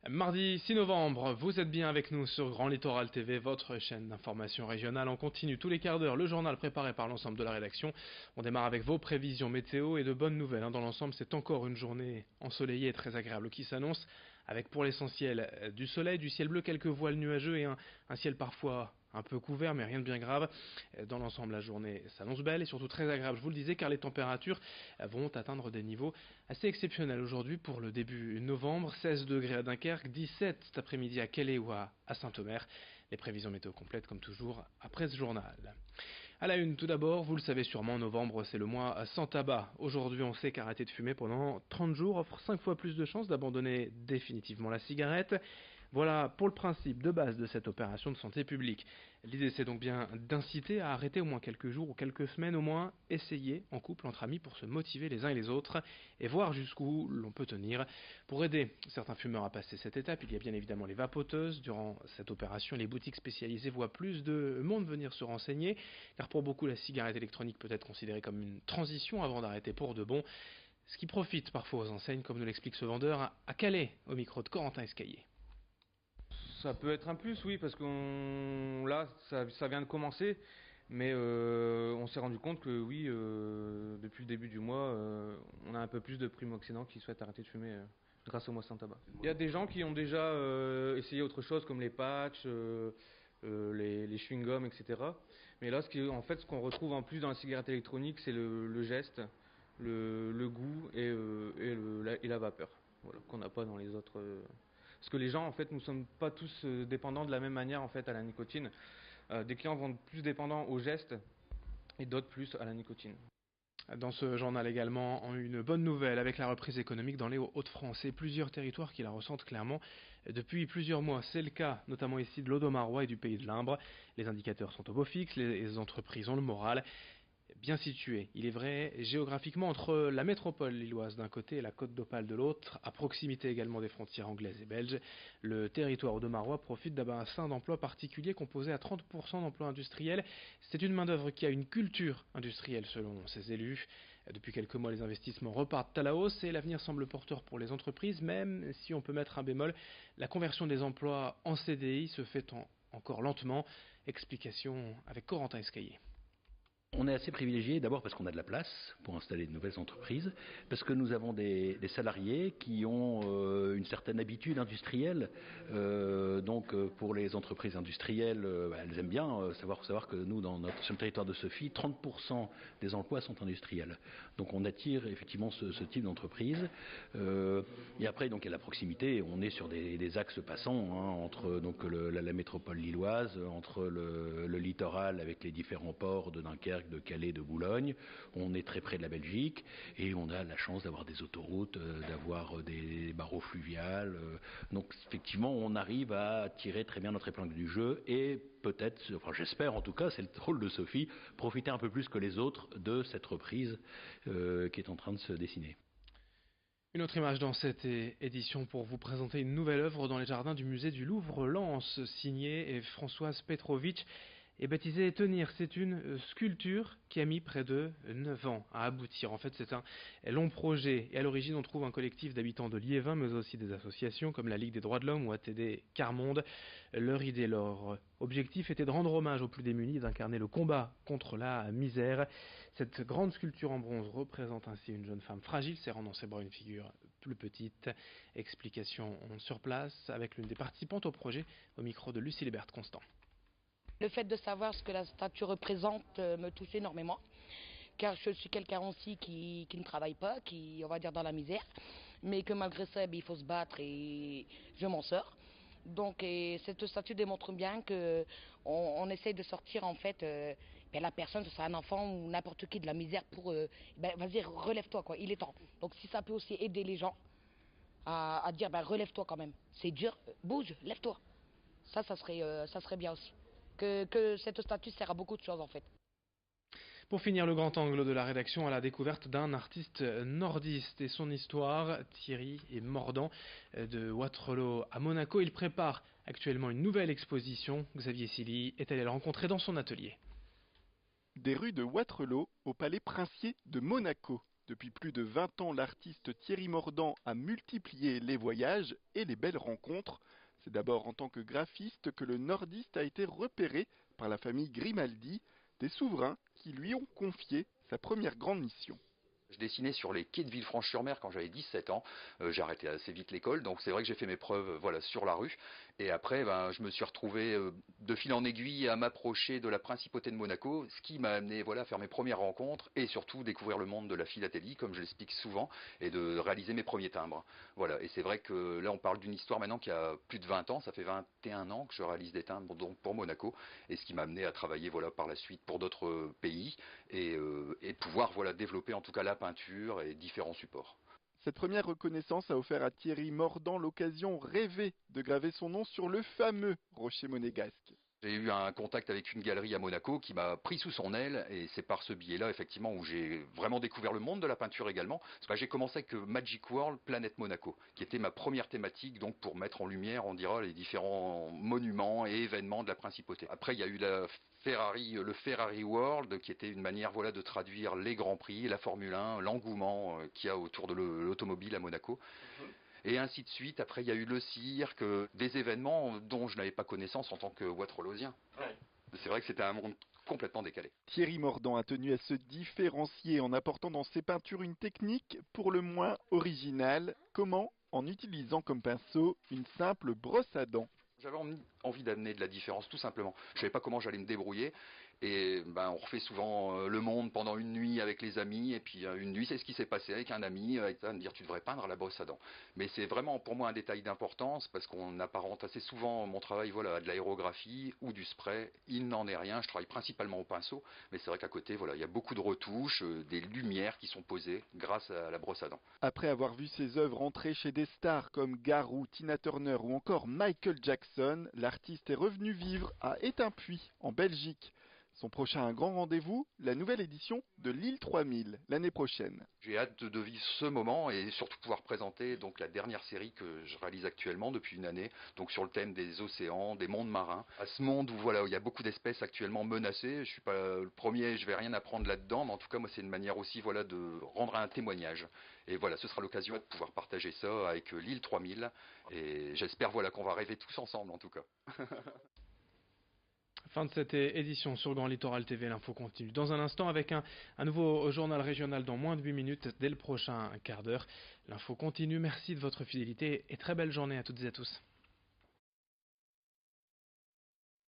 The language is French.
Mardi 6 novembre, vous êtes bien avec nous sur Grand Littoral TV, votre chaîne d'information régionale. On continue tous les quarts d'heure le journal préparé par l'ensemble de la rédaction. On démarre avec vos prévisions météo et de bonnes nouvelles. Dans l'ensemble, c'est encore une journée ensoleillée et très agréable qui s'annonce, avec pour l'essentiel du soleil, du ciel bleu, quelques voiles nuageux et un ciel parfois un peu couvert, mais rien de bien grave. Dans l'ensemble, la journée s'annonce belle et surtout très agréable, je vous le disais, car les températures vont atteindre des niveaux assez exceptionnels aujourd'hui pour le début novembre. 16 degrés à Dunkerque, 17 cet après-midi à Calais ou à Saint-Omer. Les prévisions météo complètes, comme toujours, après ce journal. À la une, tout d'abord, vous le savez sûrement, novembre, c'est le mois sans tabac. Aujourd'hui, on sait qu'arrêter de fumer pendant 30 jours offre 5 fois plus de chances d'abandonner définitivement la cigarette. Voilà pour le principe de base de cette opération de santé publique. L'idée, c'est donc bien d'inciter à arrêter au moins quelques jours ou quelques semaines, au moins essayer en couple, entre amis, pour se motiver les uns et les autres et voir jusqu'où l'on peut tenir. Pour aider certains fumeurs à passer cette étape, il y a bien évidemment les vapoteuses. Durant cette opération, les boutiques spécialisées voient plus de monde venir se renseigner, car pour beaucoup, la cigarette électronique peut être considérée comme une transition avant d'arrêter pour de bon. Ce qui profite parfois aux enseignes, comme nous l'explique ce vendeur à Calais, au micro de Corentin Escaillé. Ça peut être un plus, oui, parce que là, ça vient de commencer, mais on s'est rendu compte que oui, depuis le début du mois, on a un peu plus de primo-accédants qui souhaitent arrêter de fumer grâce au mois sans tabac. Il y a des gens qui ont déjà essayé autre chose comme les patchs, les chewing-gums, etc. Mais là, ce qu'on retrouve en plus dans la cigarette électronique, c'est le geste, le goût et la vapeur, voilà, qu'on n'a pas dans les autres. Parce que les gens, en fait, nous sommes pas tous dépendants de la même manière, en fait, à la nicotine. Des clients vont être plus dépendants au geste et d'autres plus à la nicotine. Dans ce journal également, une bonne nouvelle avec la reprise économique dans les Hauts-de-France et plusieurs territoires qui la ressentent clairement depuis plusieurs mois. C'est le cas notamment ici de l'Audomarois et du Pays de l'Imbre. Les indicateurs sont au beau fixe, les entreprises ont le moral. Bien situé, il est vrai, géographiquement entre la métropole lilloise d'un côté et la côte d'Opale de l'autre, à proximité également des frontières anglaises et belges, le territoire audomarois profite d'un bassin d'emploi particulier composé à 30% d'emplois industriels. C'est une main-d'œuvre qui a une culture industrielle selon ses élus. Depuis quelques mois, les investissements repartent à la hausse et l'avenir semble porteur pour les entreprises, même si on peut mettre un bémol, la conversion des emplois en CDI se fait encore lentement. Explication avec Corentin Escaillé. On est assez privilégié d'abord parce qu'on a de la place pour installer de nouvelles entreprises, parce que nous avons des salariés qui ont une certaine habitude industrielle. Donc pour les entreprises industrielles, elles aiment bien savoir que nous, sur le territoire de Sophie, 30% des emplois sont industriels. Donc on attire effectivement ce type d'entreprise. Et après, donc il y a la proximité. On est sur des axes passants entre donc la métropole lilloise, entre le littoral avec les différents ports de Dunkerque, de Calais, de Boulogne. On est très près de la Belgique et on a la chance d'avoir des autoroutes, d'avoir des barreaux fluviales. Donc effectivement, on arrive à tirer très bien notre épingle du jeu et peut-être, enfin j'espère en tout cas, c'est le rôle de Sophie, profiter un peu plus que les autres de cette reprise qui est en train de se dessiner. Une autre image dans cette édition pour vous présenter une nouvelle œuvre dans les jardins du musée du Louvre-Lens, signée Françoise Petrovic et baptisée Tenir. C'est une sculpture qui a mis près de 9 ans à aboutir. En fait, c'est un long projet. Et à l'origine, on trouve un collectif d'habitants de Liévin, mais aussi des associations comme la Ligue des droits de l'homme ou ATD Carmonde. Leur idée, leur objectif était de rendre hommage aux plus démunis et d'incarner le combat contre la misère. Cette grande sculpture en bronze représente ainsi une jeune femme fragile, serrant dans ses bras une figure plus petite. Explication sur place avec l'une des participantes au projet, au micro de Lucie Libert Constant. Le fait de savoir ce que la statue représente me touche énormément, car je suis quelqu'un aussi qui ne travaille pas, qui on va dire dans la misère, mais que malgré ça, il faut se battre et je m'en sors. Donc cette statue démontre bien que on essaye de sortir en fait la personne, ce soit un enfant ou n'importe qui de la misère pour vas-y relève-toi quoi, il est temps. Donc si ça peut aussi aider les gens à dire relève-toi quand même, c'est dur, bouge, lève-toi. Ça serait bien aussi. Que cette statue sert à beaucoup de choses en fait. Pour finir, le grand angle de la rédaction à la découverte d'un artiste nordiste et son histoire, Thierry et Mordant de Waterloo à Monaco. Il prépare actuellement une nouvelle exposition. Xavier Silly est allé le rencontrer dans son atelier. Des rues de Waterloo au palais princier de Monaco. Depuis plus de 20 ans, l'artiste Thierry Mordant a multiplié les voyages et les belles rencontres. C'est d'abord en tant que graphiste que le nordiste a été repéré par la famille Grimaldi, des souverains qui lui ont confié sa première grande mission. Je dessinais sur les quais de Villefranche-sur-Mer quand j'avais 17 ans. J'ai arrêté assez vite l'école, donc c'est vrai que j'ai fait mes preuves voilà, sur la rue. Et après, je me suis retrouvé de fil en aiguille à m'approcher de la principauté de Monaco, ce qui m'a amené voilà, à faire mes premières rencontres et surtout découvrir le monde de la philatélie, comme je l'explique souvent, et de réaliser mes premiers timbres. Voilà. Et c'est vrai que là, on parle d'une histoire maintenant qui a plus de 20 ans. Ça fait 21 ans que je réalise des timbres donc, pour Monaco, et ce qui m'a amené à travailler voilà, par la suite pour d'autres pays et pouvoir voilà, développer en tout cas la peinture et différents supports. Cette première reconnaissance a offert à Thierry Mordant l'occasion rêvée de graver son nom sur le fameux rocher monégasque. J'ai eu un contact avec une galerie à Monaco qui m'a pris sous son aile et c'est par ce biais-là effectivement où j'ai vraiment découvert le monde de la peinture également. Parce que j'ai commencé avec Magic World Planète Monaco, qui était ma première thématique donc pour mettre en lumière, on dira, les différents monuments et événements de la principauté. Après il y a eu le Ferrari World qui était une manière voilà, de traduire les grands prix, la Formule 1, l'engouement qu'il y a autour de l'automobile à Monaco. Et ainsi de suite. Après, il y a eu le cirque, des événements dont je n'avais pas connaissance en tant que Waterloosien. Ouais. C'est vrai que c'était un monde complètement décalé. Thierry Mordant a tenu à se différencier en apportant dans ses peintures une technique pour le moins originale. Comment? En utilisant comme pinceau une simple brosse à dents. J'avais envie d'amener de la différence, tout simplement. Je ne savais pas comment j'allais me débrouiller. Et on refait souvent le monde pendant une nuit avec les amis. Et puis une nuit, c'est ce qui s'est passé avec un ami. Avec ça, me dire, tu devrais peindre à la brosse à dents. Mais c'est vraiment pour moi un détail d'importance parce qu'on apparente assez souvent mon travail voilà, à de l'aérographie ou du spray. Il n'en est rien. Je travaille principalement au pinceau. Mais c'est vrai qu'à côté, voilà, il y a beaucoup de retouches, des lumières qui sont posées grâce à la brosse à dents. Après avoir vu ses œuvres entrer chez des stars comme Garou, Tina Turner ou encore Michael Jackson, l'artiste est revenu vivre à Étain-Puy, en Belgique. Son prochain grand rendez-vous, la nouvelle édition de l'île 3000, l'année prochaine. J'ai hâte de vivre ce moment et surtout pouvoir présenter donc, la dernière série que je réalise actuellement depuis une année, donc sur le thème des océans, des mondes marins. À ce monde où voilà, il y a beaucoup d'espèces actuellement menacées, je ne suis pas le premier, je ne vais rien apprendre là-dedans, mais en tout cas moi c'est une manière aussi voilà, de rendre un témoignage. Et voilà, ce sera l'occasion de pouvoir partager ça avec l'île 3000 et j'espère voilà, qu'on va rêver tous ensemble en tout cas. Fin de cette édition sur Grand Littoral TV, l'info continue dans un instant avec un nouveau journal régional dans moins de 8 minutes dès le prochain quart d'heure. L'info continue, merci de votre fidélité et très belle journée à toutes et à tous.